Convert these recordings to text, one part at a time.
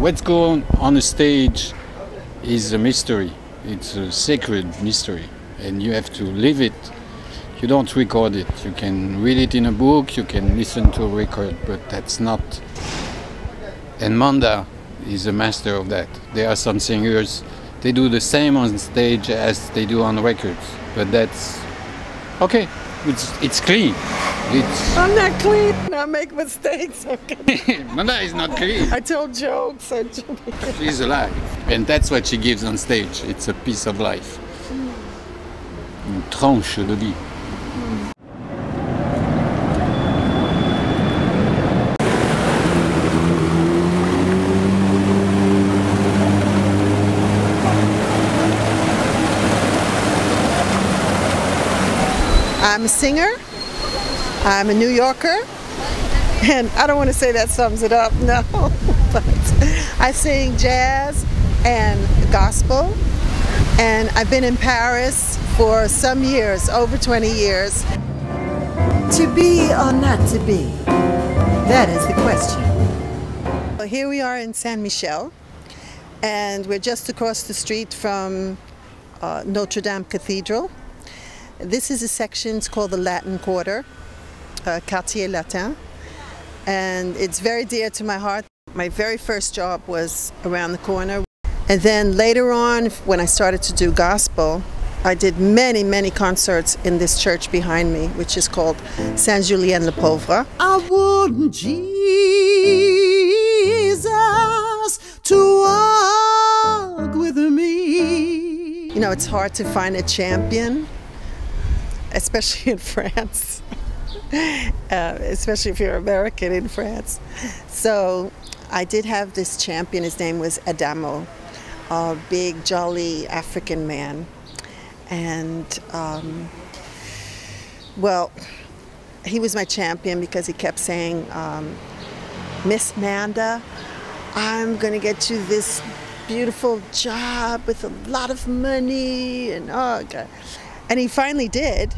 What's going on the stage is a mystery. It's a sacred mystery, and you have to live it. You don't record it. You can read it in a book, you can listen to a record, but that's not. And Manda is a master of that. There are some singers, they do the same on stage as they do on records, but that's okay. It's clean. I'm not clean. I make mistakes. Okay. Manda is not clean. I tell jokes. She's alive, and that's what she gives on stage. It's a piece of life. Une tranche de vie. I'm a singer, I'm a New Yorker, and I don't want to say that sums it up, no, but I sing jazz and gospel, and I've been in Paris for some years, over 20 years. To be or not to be, that is the question. Well, here we are in Saint Michel, and we're just across the street from Notre Dame Cathedral. This is a section, it's called the Latin Quarter, Quartier Latin, and it's very dear to my heart. My very first job was around the corner, and then later on, when I started to do gospel, I did many, many concerts in this church behind me, which is called Saint-Julien-le-Pauvre. I want Jesus to walk with me. You know, it's hard to find a champion, especially in France, especially if you're American in France. So I did have this champion, his name was Adamo, a big, jolly African man. And, well, he was my champion because he kept saying, Miss Manda, I'm gonna get you this beautiful job with a lot of money, and oh God. And he finally did,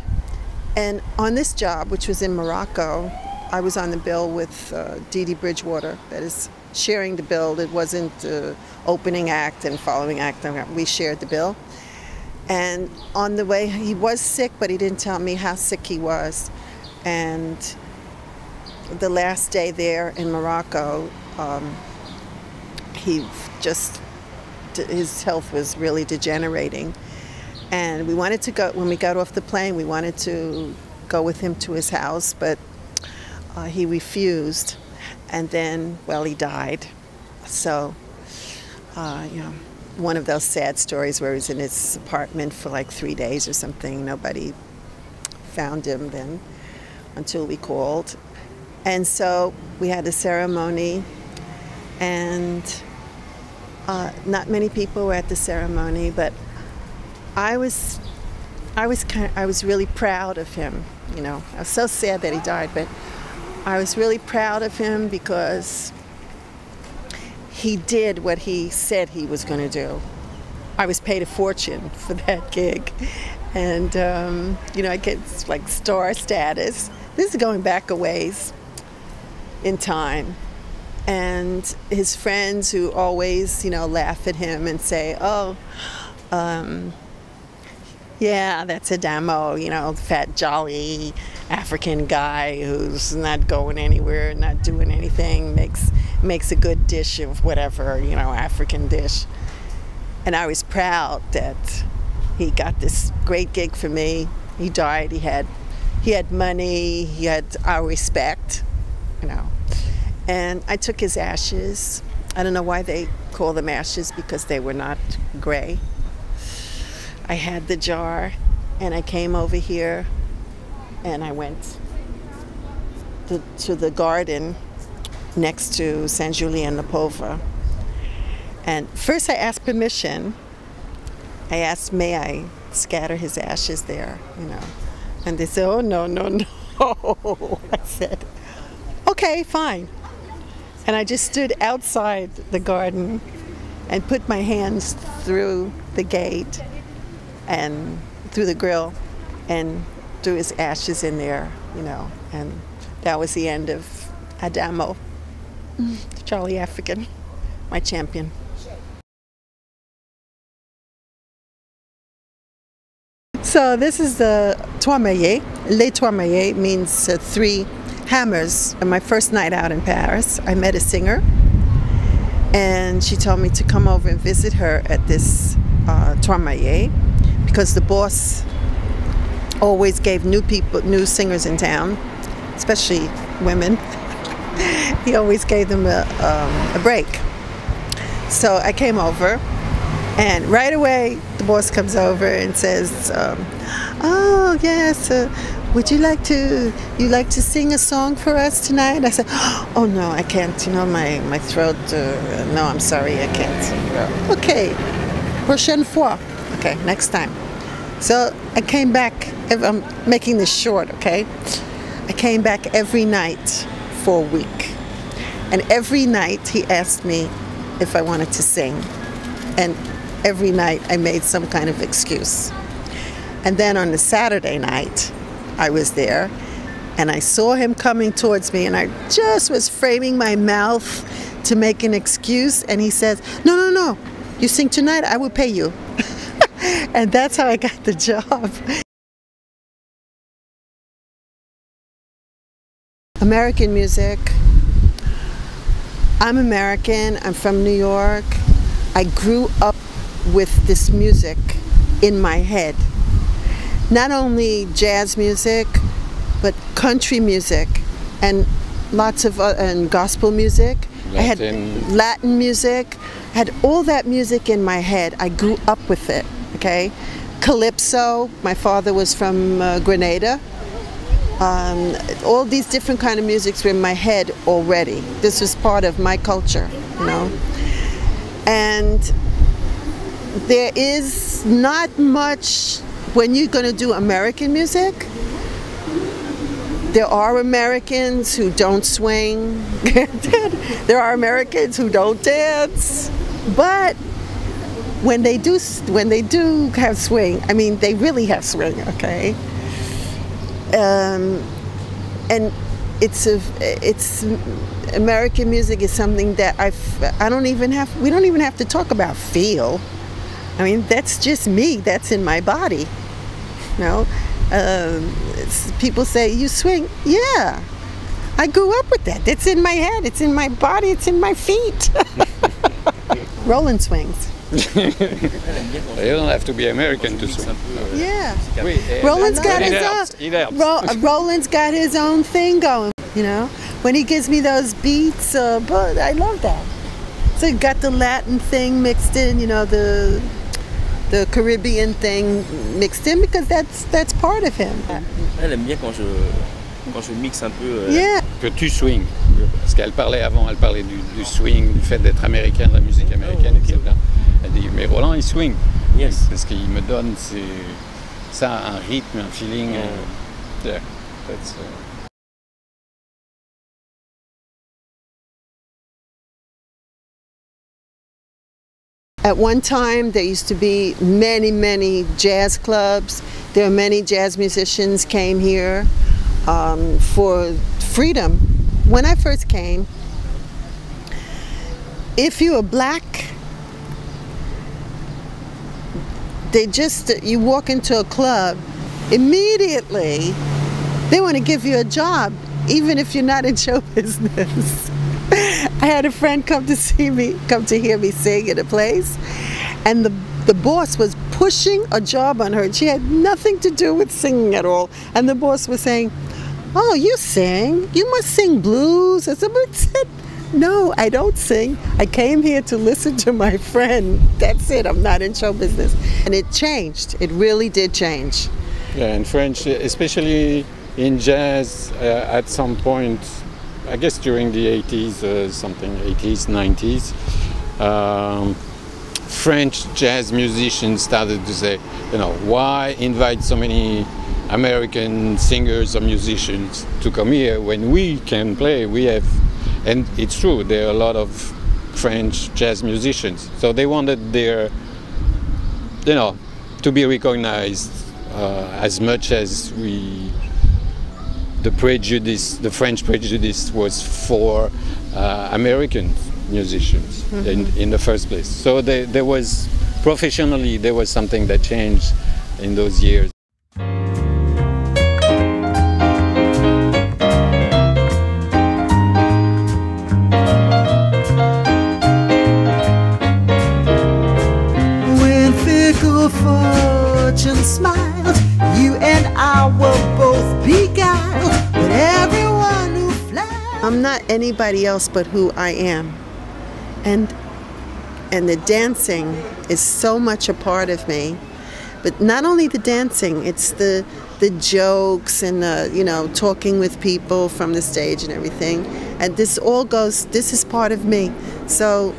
and on this job, which was in Morocco, I was on the bill with Dee Bridgewater, that is sharing the bill. It wasn't opening act and following act, we shared the bill. And on the way, he was sick, but he didn't tell me how sick he was. And the last day there in Morocco, his health was really degenerating. And we wanted to go, when we got off the plane, we wanted to go with him to his house, but he refused. And then, well, he died. So, you know, one of those sad stories where he was in his apartment for like 3 days or something. Nobody found him then until we called. And so we had a ceremony, and not many people were at the ceremony, but I was really proud of him, you know. I was so sad that he died, but I was really proud of him because he did what he said he was going to do. I was paid a fortune for that gig, and you know, I get like star status. This is going back a ways in time, and his friends who always, you know, laugh at him and say, "Oh, yeah, that's Adamo, you know, fat, jolly African guy who's not going anywhere, not doing anything, makes a good dish of whatever, you know, African dish." And I was proud that he got this great gig for me. He died, he had money, he had our respect, you know. And I took his ashes. I don't know why they call them ashes, because they were not gray. I had the jar, and I came over here, and I went to the garden next to Saint-Julien-le-Pauvre. And first I asked permission. I asked, may I scatter his ashes there, you know? And they said, oh, no, no, no. I said, okay, fine. And I just stood outside the garden and put my hands through the gate and through the grill and threw his ashes in there, you know. And that was the end of Adamo, the Charlie African. my champion. So this is the Trois-Maillets. Les Trois-Maillets means 3 hammers. On my first night out in Paris, I met a singer, and she told me to come over and visit her at this Trois-Maillets, because the boss always gave new singers in town, especially women. He always gave them a break. So I came over, and right away the boss comes over and says, "Oh yes, would you like to sing a song for us tonight?" I said, "Oh no, I can't. You know, my throat. No, I'm sorry, I can't." Okay, prochaine fois. Okay, next time. So I came back. I'm making this short. Okay, I came back every night for a week, and every night he asked me if I wanted to sing, and every night I made some kind of excuse. And then on the Saturday night, I was there, and I saw him coming towards me, and I just was framing my mouth to make an excuse, and he says, "No, no, no, you sing tonight, I will pay you." And that's how I got the job. American music. I'm American, I'm from New York. I grew up with this music in my head. Not only jazz music, but country music, and lots of and gospel music. Latin. I had Latin music. I had all that music in my head. I grew up with it. Okay, calypso. My father was from Grenada. All these different kind of musics were in my head already. This was part of my culture, you know. And there is not much when you're going to do American music. There are Americans who don't swing. There are Americans who don't dance. But when they do have swing, I mean, they really have swing. Okay. And it's American music is something that we don't even have to talk about feel. I mean, that's just me. That's in my body. You know, people say you swing. Yeah, I grew up with that. It's in my head. It's in my body. It's in my feet. Roland swings. You don't have to be American to swing. Yeah. Roland's got Roland's got his own thing going. You know, when he gives me those beats, but I love that. So you got the Latin thing mixed in, you know, the Caribbean thing mixed in, because that's part of him. Elle aime bien quand je mixe un peu. Yeah. Que tu swing. Parce qu'elle parlait avant, elle parlait du swing, du fait d'être américain, de la musique américaine, etc. Elle dit, mais Roland, il swing. Yes. Parce qu'il me donne ça, un rythme, un feeling. Yeah, that's, At one time, there used to be many jazz clubs. There were many jazz musicians came here for freedom. When I first came, if you were black, you walk into a club, immediately they want to give you a job, even if you're not in show business. I had a friend come to hear me sing at a place, and the boss was pushing a job on her. She had nothing to do with singing at all, and the boss was saying, "Oh, you sing? You must sing blues." I said, "No, I don't sing. I came here to listen to my friend. That's it. I'm not in show business." And it changed. It really did change. yeah, in French, especially in jazz, at some point, I guess during the 80s, 80s, 90s, French jazz musicians started to say, you know, why invite so many American singers or musicians to come here when we can play? We have, and it's true, there are a lot of French jazz musicians. So they wanted their, you know, to be recognized as much as the French prejudice was for Americans. musicians in the first place. So there was, professionally, there was something that changed in those years. When fickle fortune smiled, you and I were both beguiled. But everyone who flies, I'm not anybody else but who I am. And the dancing is so much a part of me. But not only the dancing, it's the jokes and the, you know, talking with people from the stage and everything. And this all goes, this is part of me. So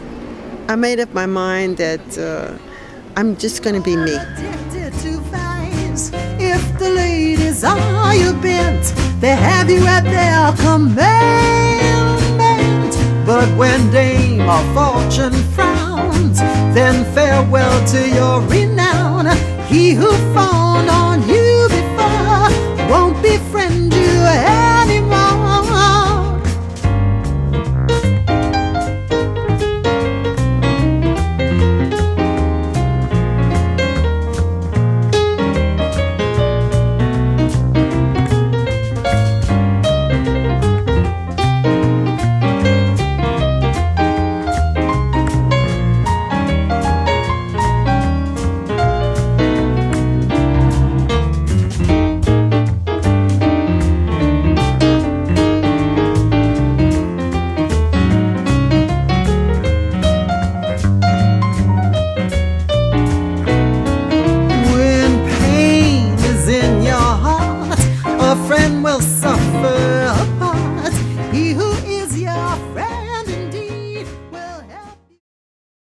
I made up my mind that I'm just going to be me. addicted to vice. If the ladies are your bent, they have you at their command. But when Dame of Fortune frowns, then farewell to your renown. He who fawned on you before won't befriend you anymore. When pain is in your heart, a friend will suffer